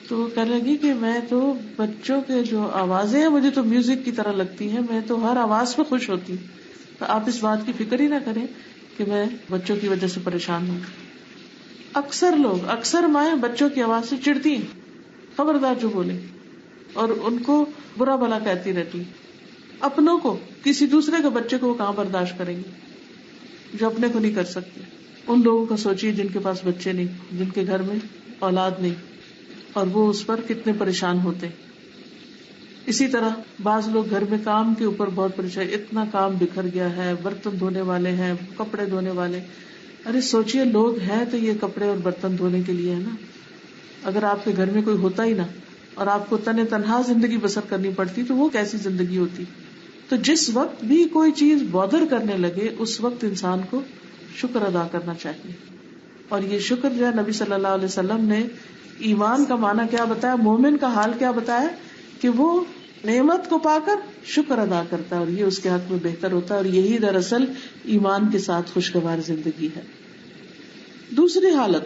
تو وہ کہنے لگی کہ میں تو بچوں کے جو آوازیں ہیں مجھے تو میوزک کی طرح لگتی ہیں، میں تو ہر آواز پہ خوش ہوتی ہوں. تو آپ اس بات کی فکر ہی نہ کریں کہ میں بچوں کی وجہ سے پریشان ہوں. اکثر مائیں بچوں کی آواز سے چڑتی ہیں، خبردار جو بولے، اور ان کو برا بھلا کہتی رہتی. اپنوں کو، کسی دوسرے کے بچے کو وہ کہاں برداشت کریں گے جو اپنے کو نہیں کر سکتے. ان لوگوں کا سوچیے جن کے پاس بچے نہیں، جن کے گھر میں اولاد نہیں، اور وہ اس پر کتنے پریشان ہوتے. اسی طرح بعض لوگ گھر میں کام کے اوپر بہت پریشان، اتنا کام بکھر گیا ہے، برتن دھونے والے ہیں، کپڑے دھونے والے. ارے سوچئے لوگ ہیں تو یہ کپڑے اور برتن دھونے کے لیے ہے نا. اگر آپ کے گھر میں کوئی ہوتا ہی نہ اور آپ کو تنہا زندگی بسر کرنی پڑتی تو وہ کیسی زندگی ہوتی. تو جس وقت بھی کوئی چیز بودر کرنے لگے اس وقت انسان کو شکر ادا کرنا چاہیے. اور یہ شکر جو ہے نبی صلی اللہ علیہ وسلم نے ایمان کا معنی کیا بتایا، مومن کا حال کیا بتایا کہ وہ نعمت کو پا کر شکر ادا کرتا ہے، اور یہ اس کے حق میں بہتر ہوتا ہے. اور یہی دراصل ایمان کے ساتھ خوشگوار زندگی ہے. دوسری حالت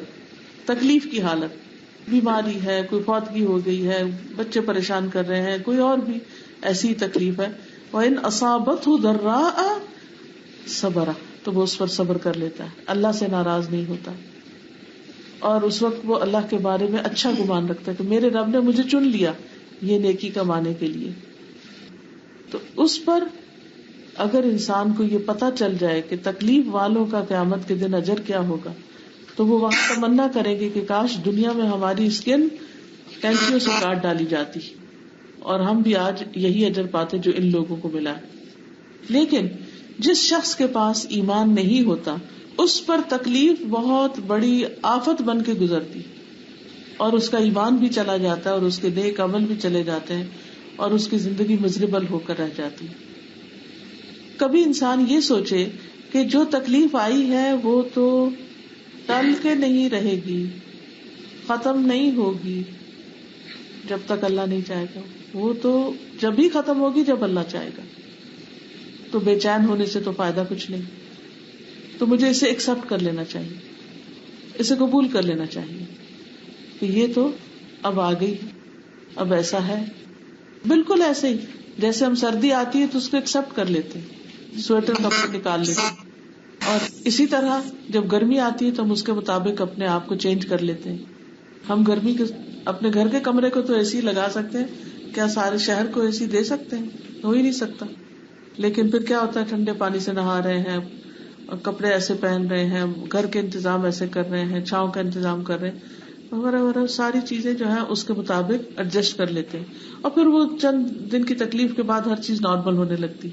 تکلیف کی حالت، بیماری ہے، کوئی فوتگی ہو گئی ہے، بچے پریشان کر رہے ہیں، کوئی اور بھی ایسی تکلیف ہے. وَإِنْ أَصَابَتْهُ ضَرَّاءَ صَبَرَ، تو وہ اس پر صبر کر لیتا ہے، اللہ سے ناراض نہیں ہوتا. اور اس وقت وہ اللہ کے بارے میں اچھا گمان رکھتا ہے کہ میرے رب نے مجھے چن لیا یہ نیکی کمانے کے لیے. تو اس پر اگر انسان کو یہ پتا چل جائے کہ تکلیف والوں کا قیامت کے دن اجر کیا ہوگا تو وہ وہاں تمنا کریں گے کہ کاش دنیا میں ہماری اسکن کینچیوں سے کاٹ ڈالی جاتی اور ہم بھی آج یہی اجر پاتے جو ان لوگوں کو ملا. لیکن جس شخص کے پاس ایمان نہیں ہوتا اس پر تکلیف بہت بڑی آفت بن کے گزرتی اور اس کا ایمان بھی چلا جاتا ہے اور اس کے نیک عمل بھی چلے جاتے ہیں اور اس کی زندگی مزریبل ہو کر رہ جاتی. کبھی انسان یہ سوچے کہ جو تکلیف آئی ہے وہ تو ٹل کے نہیں رہے گی، ختم نہیں ہوگی جب تک اللہ نہیں چاہے گا، وہ تو جب ہی ختم ہوگی جب اللہ چاہے گا. تو بے چین ہونے سے تو فائدہ کچھ نہیں. تو مجھے اسے ایکسپٹ کر لینا چاہیے، اسے قبول کر لینا چاہیے کہ یہ تو اب آ گئی، اب ایسا ہے. بالکل ایسے ہی جیسے ہم سردی آتی ہے تو اس کو ایکسپٹ کر لیتے ہیں، سویٹر کپڑے نکال لیتے ہیں. اور اسی طرح جب گرمی آتی ہے تو ہم اس کے مطابق اپنے آپ کو چینج کر لیتے ہیں. ہم گرمی کے اپنے گھر کے کمرے کو تو اے سی لگا سکتے ہیں، کیا سارے شہر کو اے سی دے سکتے ہیں؟ ہو ہی نہیں سکتا. لیکن پھر کیا ہوتا ہے، ٹھنڈے پانی سے نہا رہے ہیں، کپڑے ایسے پہن رہے ہیں، گھر کے انتظام ایسے کر رہے ہیں، چھاؤں کا انتظام کر رہے ہیں، وغیرہ ساری چیزیں جو ہیں اس کے مطابق ایڈجسٹ کر لیتے ہیں. اور پھر وہ چند دن کی تکلیف کے بعد ہر چیز نارمل ہونے لگتی.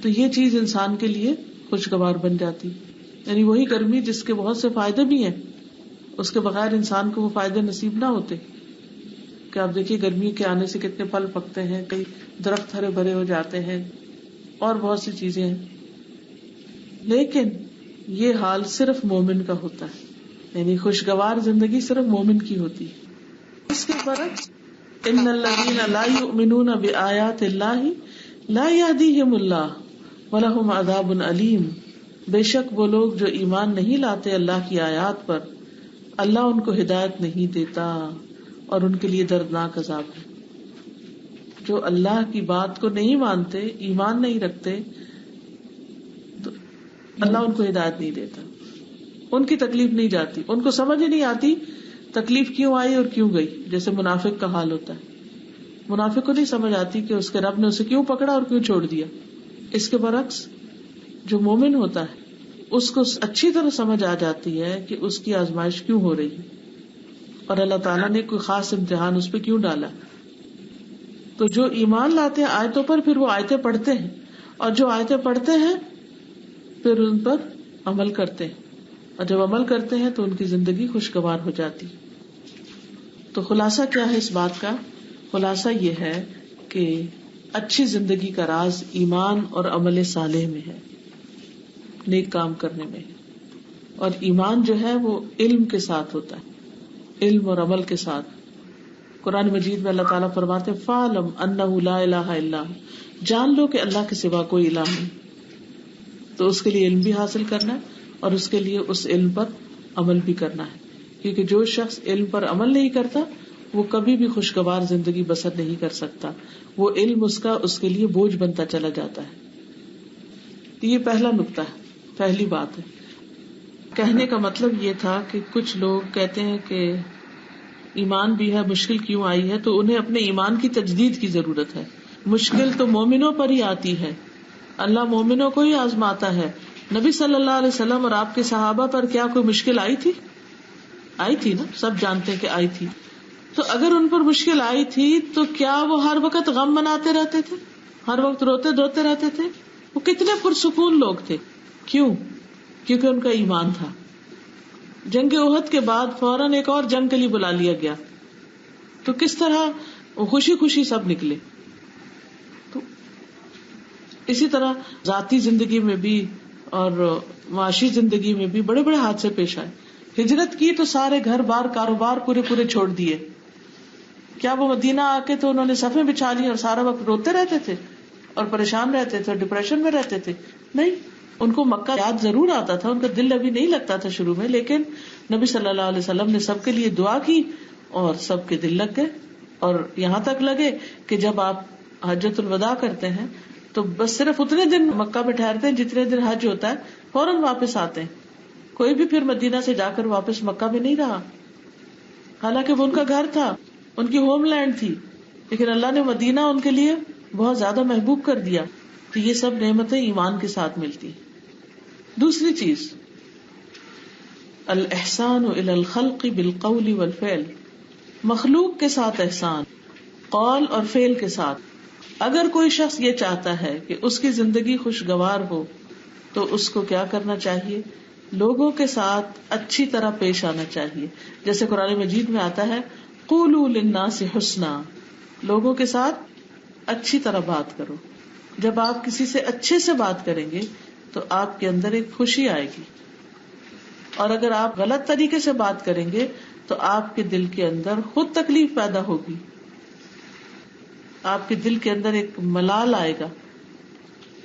تو یہ چیز انسان کے لیے خوشگوار بن جاتی. یعنی وہی گرمی جس کے بہت سے فائدے بھی ہیں، اس کے بغیر انسان کو وہ فائدے نصیب نہ ہوتے. کہ آپ دیکھیے گرمی کے آنے سے کتنے پھل پکتے ہیں، کئی درخت ہرے بھرے ہو جاتے ہیں اور بہت سی چیزیں ہیں. لیکن یہ حال صرف مومن کا ہوتا ہے، یعنی خوشگوار زندگی صرف مومن کی ہوتی ہے. اس کے برعکس ان الذین لا یؤمنون بآیات اللہ لا یہدیہم اللہ ولہم عذاب علیم. بے شک وہ لوگ جو ایمان نہیں لاتے اللہ کی آیات پر، اللہ ان کو ہدایت نہیں دیتا اور ان کے لیے دردناک عذاب ہے. جو اللہ کی بات کو نہیں مانتے، ایمان نہیں رکھتے، تو اللہ ان کو ہدایت نہیں دیتا، ان کی تکلیف نہیں جاتی، ان کو سمجھ ہی نہیں آتی تکلیف کیوں آئی اور کیوں گئی. جیسے منافق کا حال ہوتا ہے، منافق کو نہیں سمجھ آتی کہ اس کے رب نے اسے کیوں پکڑا اور کیوں چھوڑ دیا. اس کے برعکس جو مومن ہوتا ہے اس کو اچھی طرح سمجھ آ جاتی ہے کہ اس کی آزمائش کیوں ہو رہی ہے اور اللہ تعالیٰ نے کوئی خاص امتحان اس پہ کیوں ڈالا. تو جو ایمان لاتے ہیں آیتوں پر، پھر وہ آیتیں پڑھتے ہیں، اور جو آیتیں پڑھتے ہیں پھر ان پر عمل کرتے ہیں، اور جب عمل کرتے ہیں تو ان کی زندگی خوشگوار ہو جاتی. تو خلاصہ کیا ہے اس بات کا؟ خلاصہ یہ ہے کہ اچھی زندگی کا راز ایمان اور عمل صالح میں ہے، نیک کام کرنے میں ہے. اور ایمان جو ہے وہ علم کے ساتھ ہوتا ہے، علم اور عمل کے ساتھ. قرآن مجید میں اللہ تعالیٰ فرماتے ہیں فَاعْلَمْ أَنَّهُ لَا إِلَٰهَ إِلَّا هُوَ، جان لو کہ اللہ کے سوا کوئی الہ نہیں. تو اس کے لیے علم بھی حاصل کرنا ہے اور اس کے لیے اس علم پر عمل بھی کرنا ہے، کیونکہ جو شخص علم پر عمل نہیں کرتا وہ کبھی بھی خوشگوار زندگی بسر نہیں کر سکتا. وہ علم اس کے لیے بوجھ بنتا چلا جاتا ہے. یہ پہلا نقطہ ہے، پہلی بات ہے. کہنے کا مطلب یہ تھا کہ کچھ لوگ کہتے ہیں کہ ایمان بھی ہے، مشکل کیوں آئی ہے؟ تو انہیں اپنے ایمان کی تجدید کی ضرورت ہے. مشکل تو مومنوں پر ہی آتی ہے، اللہ مومنوں کو ہی آزماتا ہے. نبی صلی اللہ علیہ وسلم اور آپ کے صحابہ پر کیا کوئی مشکل آئی تھی؟ آئی تھی نا، سب جانتے ہیں کہ آئی تھی. تو اگر ان پر مشکل آئی تھی تو کیا وہ ہر وقت غم مناتے رہتے تھے، ہر وقت روتے دھوتے رہتے تھے؟ وہ کتنے پرسکون لوگ تھے. کیوں؟ کیونکہ ان کا ایمان تھا. جنگ احد کے بعد فوراً ایک اور جنگ کے لیے بلا لیا گیا، تو کس طرح خوشی خوشی سب نکلے. تو اسی طرح ذاتی زندگی میں بھی اور معاشی زندگی میں بھی بڑے بڑے حادثے پیش آئے. ہجرت کی تو سارے گھر بار کاروبار پورے چھوڑ دیے. کیا وہ مدینہ آ کے تو انہوں نے صفیں بچھا لی اور سارا وقت روتے رہتے تھے اور پریشان رہتے تھے اور ڈپریشن میں رہتے تھے؟ نہیں، ان کو مکہ یاد ضرور آتا تھا، ان کا دل ابھی نہیں لگتا تھا شروع میں، لیکن نبی صلی اللہ علیہ وسلم نے سب کے لیے دعا کی اور سب کے دل لگ گئے. اور یہاں تک لگے کہ جب آپ حجۃ الوداع کرتے ہیں تو بس صرف اتنے دن مکہ میں ٹھہرتے ہیں جتنے دن حج ہوتا ہے، فوراً واپس آتے ہیں. کوئی بھی پھر مدینہ سے جا کر واپس مکہ میں نہیں رہا، حالانکہ وہ ان کا گھر تھا، ان کی ہوم لینڈ تھی، لیکن اللہ نے مدینہ ان کے لیے بہت زیادہ محبوب کر دیا. تو یہ سب نعمتیں ایمان کے ساتھ ملتی. دوسری چیز، الاحسان الی الخلق بالقول والفعل، مخلوق کے ساتھ احسان قول اور فعل کے ساتھ. اگر کوئی شخص یہ چاہتا ہے کہ اس کی زندگی خوشگوار ہو تو اس کو کیا کرنا چاہیے؟ لوگوں کے ساتھ اچھی طرح پیش آنا چاہیے. جیسے قرآن مجید میں آتا ہے قولوا للناس حسنا، لوگوں کے ساتھ اچھی طرح بات کرو. جب آپ کسی سے اچھے سے بات کریں گے تو آپ کے اندر ایک خوشی آئے گی، اور اگر آپ غلط طریقے سے بات کریں گے تو آپ کے دل کے اندر خود تکلیف پیدا ہوگی، آپ کے دل کے اندر ایک ملال آئے گا،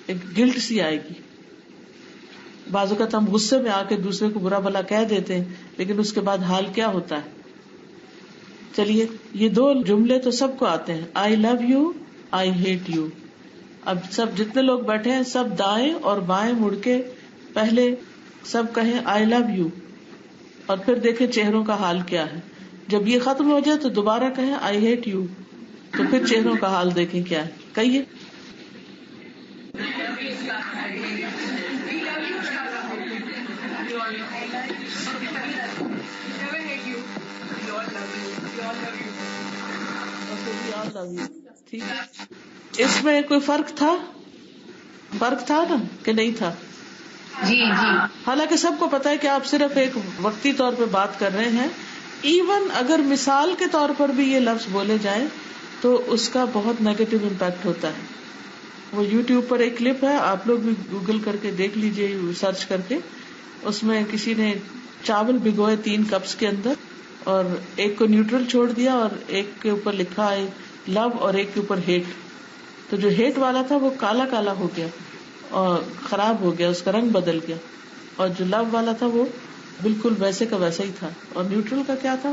ایک گلٹ سی آئے گی. بعض اوقات ہم غصے میں آ کے دوسرے کو برا بھلا کہہ دیتے ہیں، لیکن اس کے بعد حال کیا ہوتا ہے؟ چلیے یہ دو جملے تو سب کو آتے ہیں، I love you, I hate you. اب سب جتنے لوگ بیٹھے ہیں سب دائیں اور بائیں مڑ کے پہلے سب کہیں آئی لو یو، اور پھر دیکھیں چہروں کا حال کیا ہے. جب یہ ختم ہو جائے تو دوبارہ کہیں آئی ہیٹ یو، تو پھر چہروں کا حال دیکھیں کیا ہے. کہیے. ٹھیک ہے، اس میں کوئی فرق تھا نا کہ نہیں تھا؟ جی حالانکہ سب کو پتا ہے کہ آپ صرف ایک وقتی طور پہ بات کر رہے ہیں. ایون اگر مثال کے طور پر بھی یہ لفظ بولے جائیں تو اس کا بہت نیگیٹو امپیکٹ ہوتا ہے. وہ یوٹیوب پر ایک کلپ ہے, آپ لوگ بھی گوگل کر کے دیکھ لیجئے, سرچ کر کے. اس میں کسی نے چاول بھگوئے 3 کپس کے اندر اور ایک کو نیوٹرل چھوڑ دیا اور ایک کے اوپر لکھا ہے لو اور ایک کے اوپر ہیٹ. تو جو ہیٹ والا تھا وہ کالا کالا ہو گیا اور خراب ہو گیا, اس کا رنگ بدل گیا, اور جو لو والا تھا وہ بالکل ویسے کا ویسا ہی تھا. اور نیوٹرل کا کیا تھا,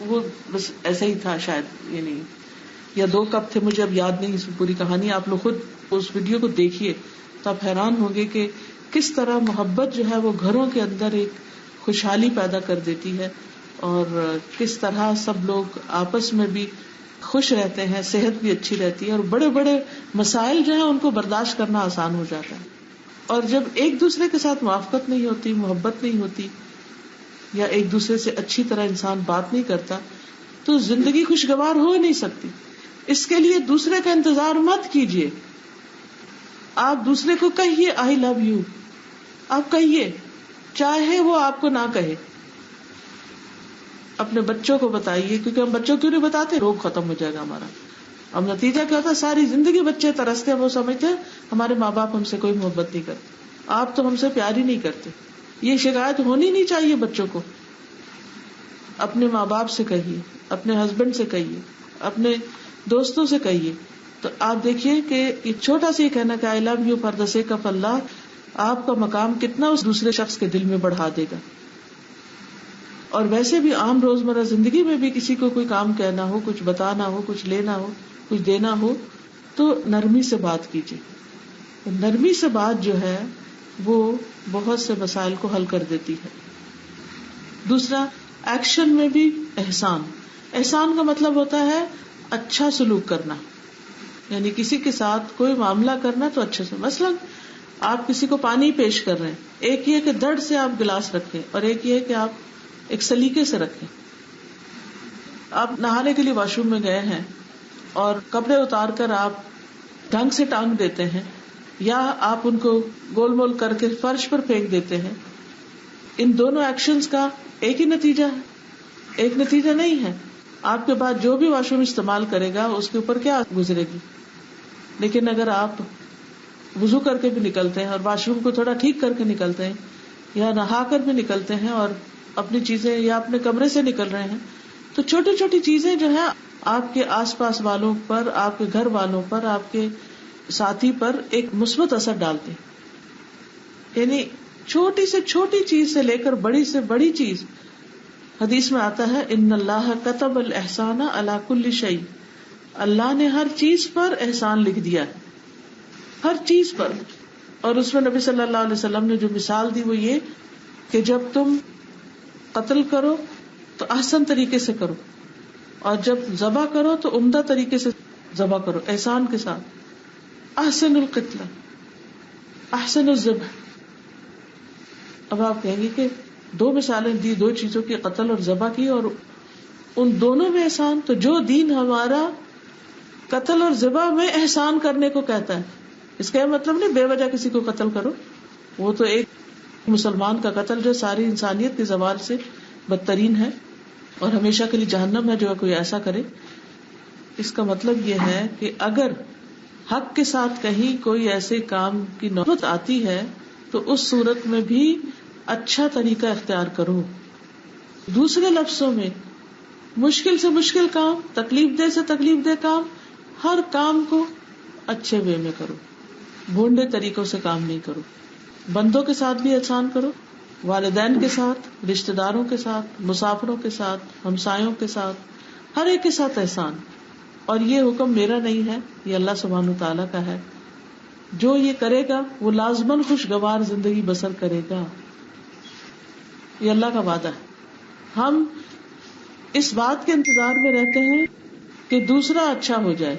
وہ بس ایسا ہی تھا شاید, یعنی یا 2 کپ تھے, مجھے اب یاد نہیں اس پوری کہانی. آپ لوگ خود اس ویڈیو کو دیکھیے تو آپ حیران ہوں گے کہ کس طرح محبت جو ہے وہ گھروں کے اندر ایک خوشحالی پیدا کر دیتی ہے, اور کس طرح سب لوگ آپس میں بھی خوش رہتے ہیں, صحت بھی اچھی رہتی ہے, اور بڑے بڑے مسائل جو ہیں ان کو برداشت کرنا آسان ہو جاتا ہے. اور جب ایک دوسرے کے ساتھ موافقت نہیں ہوتی, محبت نہیں ہوتی, یا ایک دوسرے سے اچھی طرح انسان بات نہیں کرتا, تو زندگی خوشگوار ہو نہیں سکتی. اس کے لیے دوسرے کا انتظار مت کیجیے, آپ دوسرے کو کہیے آئی لو یو, آپ کہیے چاہے وہ آپ کو نہ کہے. اپنے بچوں کو بتائیے, کیونکہ ہم بچوں کیوں نہیں بتاتے, روگ ختم ہو جائے گا ہمارا. اب نتیجہ کیا ہوتا ہے, ساری زندگی بچے ترستے ہیں, وہ سمجھتے ہیں ہمارے ماں باپ ہم سے کوئی محبت نہیں کرتے, آپ تو ہم سے پیار ہی نہیں کرتے. یہ شکایت ہونی نہیں چاہیے بچوں کو. اپنے ماں باپ سے کہیے, اپنے ہسبینڈ سے کہیے, اپنے دوستوں سے کہیے. تو آپ دیکھیے کہ یہ چھوٹا سا یہ کہنا کہ I love you for the sake of اللہ, آپ کا مقام کتنا اس دوسرے شخص کے دل میں بڑھا دے گا. اور ویسے بھی عام روزمرہ زندگی میں بھی کسی کو کوئی کام کہنا ہو, کچھ بتانا ہو, کچھ لینا ہو, کچھ دینا ہو, تو نرمی سے بات کیجیے. نرمی سے بات جو ہے وہ بہت سے مسائل کو حل کر دیتی ہے. دوسرا, ایکشن میں بھی احسان. احسان کا مطلب ہوتا ہے اچھا سلوک کرنا, یعنی کسی کے ساتھ کوئی معاملہ کرنا تو اچھے سے. مثلا آپ کسی کو پانی پیش کر رہے ہیں, ایک یہ کہ دڑ سے آپ گلاس رکھیں, اور ایک یہ کہ آپ ایک سلیقے سے رکھیں. آپ نہانے کے لیے واش روم میں گئے ہیں اور کپڑے اتار کر آپ ڈھنگ سے ٹانگ دیتے ہیں, یا آپ ان کو گول مول کر کے فرش پر پھینک دیتے ہیں. ان دونوں ایکشنز کا ایک ہی نتیجہ ہے, ایک نتیجہ نہیں ہے. آپ کے بعد جو بھی واش روم استعمال کرے گا اس کے اوپر کیا گزرے گی. لیکن اگر آپ وضو کر کے بھی نکلتے ہیں اور واش روم کو تھوڑا ٹھیک کر کے نکلتے ہیں, یا نہا کر بھی نکلتے ہیں اور اپنی چیزیں یا اپنے کمرے سے نکل رہے ہیں, تو چھوٹی چھوٹی چیزیں جو ہیں آپ کے آس پاس والوں پر, آپ کے گھر والوں پر, آپ کے ساتھی پر ایک مثبت اثر ڈالتے. یعنی چھوٹی سے چھوٹی چیز سے لے کر بڑی سے بڑی چیز. حدیث میں آتا ہے ان اللہ کتب الاحسان علی کل شیء, اللہ نے ہر چیز پر احسان لکھ دیا ہے, ہر چیز پر. اور اس میں نبی صلی اللہ علیہ وسلم نے جو مثال دی وہ یہ کہ جب تم قتل کرو تو احسن طریقے سے کرو, اور جب ذبح کرو تو عمدہ طریقے سے ذبح کرو, احسان کے ساتھ. احسن القتل احسن الذبح. اب آپ کہیں گے کہ 2 مثالیں دی, 2 چیزوں کی, قتل اور ذبح کی, اور ان دونوں میں احسان. تو جو دین ہمارا قتل اور ذبح میں احسان کرنے کو کہتا ہے, اس کا مطلب نہیں بے وجہ کسی کو قتل کرو. وہ تو ایک مسلمان کا قتل جو ساری انسانیت کے زوال سے بدترین ہے اور ہمیشہ کے لیے جہنم ہے جو کوئی ایسا کرے. اس کا مطلب یہ ہے کہ اگر حق کے ساتھ کہیں کوئی ایسے کام کی نوبت آتی ہے تو اس صورت میں بھی اچھا طریقہ اختیار کرو. دوسرے لفظوں میں مشکل سے مشکل کام, تکلیف دہ سے تکلیف دہ کام, ہر کام کو اچھے وے میں کرو, بھونڈے طریقوں سے کام نہیں کرو. بندوں کے ساتھ بھی احسان کرو, والدین کے ساتھ, رشتہ داروں کے ساتھ, مسافروں کے ساتھ, ہمسایوں کے ساتھ, ہر ایک کے ساتھ احسان. اور یہ حکم میرا نہیں ہے, یہ اللہ سبحانہ تعالیٰ کا ہے. جو یہ کرے گا وہ لازماً خوشگوار زندگی بسر کرے گا, یہ اللہ کا وعدہ ہے. ہم اس بات کے انتظار میں رہتے ہیں کہ دوسرا اچھا ہو جائے,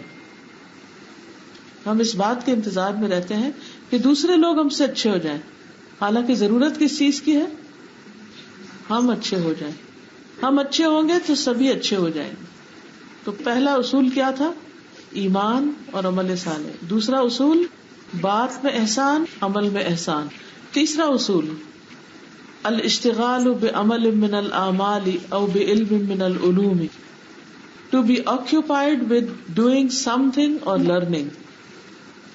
ہم اس بات کے انتظار میں رہتے ہیں کہ دوسرے لوگ ہم سے اچھے ہو جائیں, حالانکہ ضرورت کس چیز کی ہے, ہم اچھے ہو جائیں. ہم اچھے ہوں گے تو سبھی اچھے ہو جائیں گے. تو پہلا اصول کیا تھا, ایمان اور عمل صالح. دوسرا اصول بات میں احسان، عمل میں احسان. تیسرا اصول الاشتغال بعمل من الاعمال او بعلم من العلوم. To be occupied with doing something or learning.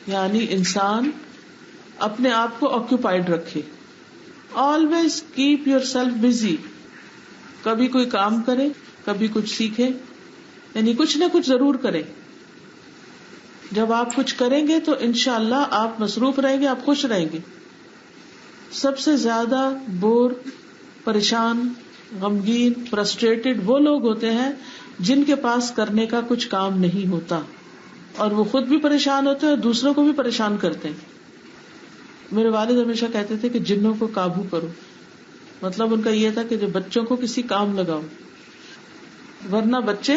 یعنی انسان اپنے آپ کو آکوپائڈ رکھے. Always keep yourself busy. کبھی کوئی کام کرے، کبھی کچھ سیکھے، یعنی کچھ نہ کچھ ضرور کرے. جب آپ کچھ کریں گے تو انشاءاللہ آپ مصروف رہیں گے، آپ خوش رہیں گے. سب سے زیادہ بور، پریشان، غمگین، فرسٹریٹڈ وہ لوگ ہوتے ہیں جن کے پاس کرنے کا کچھ کام نہیں ہوتا، اور وہ خود بھی پریشان ہوتے ہیں اور دوسروں کو بھی پریشان کرتے ہیں. میرے والد ہمیشہ کہتے تھے کہ جنوں کو قابو کرو. مطلب ان کا یہ تھا کہ جو بچوں کو کسی کام لگاؤ، ورنہ بچے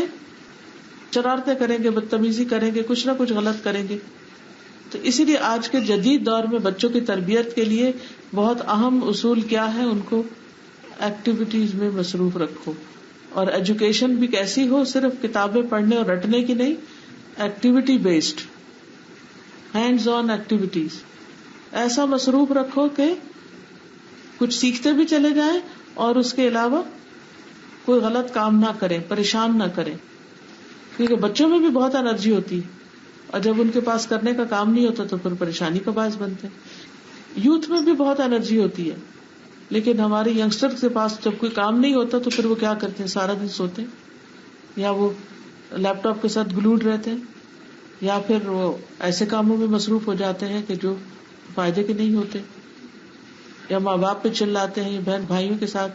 شرارتیں کریں گے، بدتمیزی کریں گے، کچھ نہ کچھ غلط کریں گے. تو اسی لیے آج کے جدید دور میں بچوں کی تربیت کے لیے بہت اہم اصول کیا ہے؟ ان کو ایکٹیویٹیز میں مصروف رکھو. اور ایجوکیشن بھی کیسی ہو؟ صرف کتابیں پڑھنے اور رٹنے کی نہیں، activity based, hands on activities. ایسا مصروف رکھو کہ کچھ سیکھتے بھی چلے جائیں اور اس کے علاوہ کوئی غلط کام نہ کریں، پریشان نہ کریں. کیونکہ بچوں میں بھی بہت انرجی ہوتی ہے اور جب ان کے پاس کرنے کا کام نہیں ہوتا تو پھر پریشانی کا باعث بنتے ہیں. یوتھ میں بھی بہت انرجی ہوتی ہے، لیکن ہمارے ینگسٹر کے پاس جب کوئی کام نہیں ہوتا تو پھر وہ کیا کرتے ہیں؟ سارا دن سوتے ہیں، یا وہ لیپ ٹاپ کے ساتھ گلوڈ رہتے ہیں، یا پھر وہ ایسے کاموں میں مصروف ہو جاتے ہیں کہ جو فائدے کے نہیں ہوتے، یا ماں باپ پہ چلاتے ہیں، یا بہن بھائیوں کے ساتھ.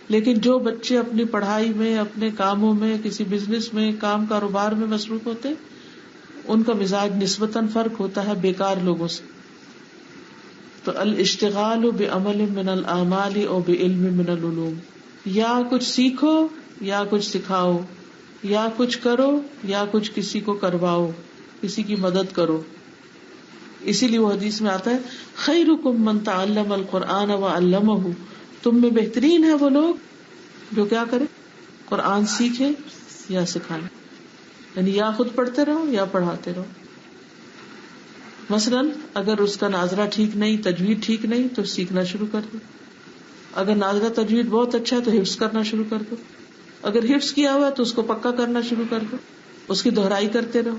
لیکن جو بچے اپنی پڑھائی میں، اپنے کاموں میں، کسی بزنس میں، کام کاروبار میں مصروف ہوتے ان کا مزاج نسبتاً فرق ہوتا ہے بیکار لوگوں سے. تو الاشتغال بعمل من الاعمال او بعلم من العلوم. یا کچھ سیکھو یا کچھ سکھاؤ، یا کچھ کرو یا کچھ کسی کو کرواؤ، کسی کی مدد کرو. اسی لیے وہ حدیث میں آتا ہے خیرکم من تعلم القرآن وعلمہ. تم میں بہترین ہے وہ لوگ جو کیا کرے؟ قرآن سیکھے یا سکھائیں. یعنی یا خود پڑھتے رہو یا پڑھاتے رہو. مثلاً اگر اس کا ناظرہ ٹھیک نہیں، تجوید ٹھیک نہیں، تو سیکھنا شروع کر دو. اگر ناظرہ تجوید بہت اچھا ہے تو حفظ کرنا شروع کر دو. اگر حفظ کیا ہوا ہے تو اس کو پکا کرنا شروع کر دو، اس کی دہرائی کرتے رہو.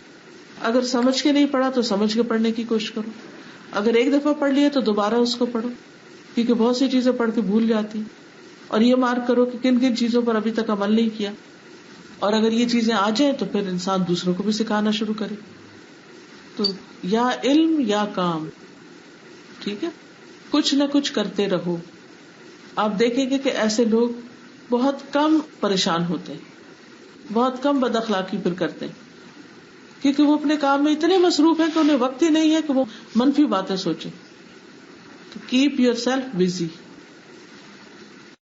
اگر سمجھ کے نہیں پڑھا تو سمجھ کے پڑھنے کی کوشش کرو. اگر ایک دفعہ پڑھ لیا تو دوبارہ اس کو پڑھو، کیونکہ بہت سی چیزیں پڑھ کے بھول جاتی ہیں. اور یہ مارک کرو کہ کن کن چیزوں پر ابھی تک عمل نہیں کیا، اور اگر یہ چیزیں آ جائیں تو پھر انسان دوسروں کو بھی سکھانا شروع کرے. تو یا علم یا کام، ٹھیک ہے، کچھ نہ کچھ کرتے رہو. آپ دیکھیں گے کہ ایسے لوگ بہت کم پریشان ہوتے ہیں، بہت کم بد اخلاقی پھر کرتے ہیں، کیونکہ وہ اپنے کام میں اتنے مصروف ہیں کہ انہیں وقت ہی نہیں ہے کہ وہ منفی باتیں سوچیں. تو کیپ یور سیلف بزی.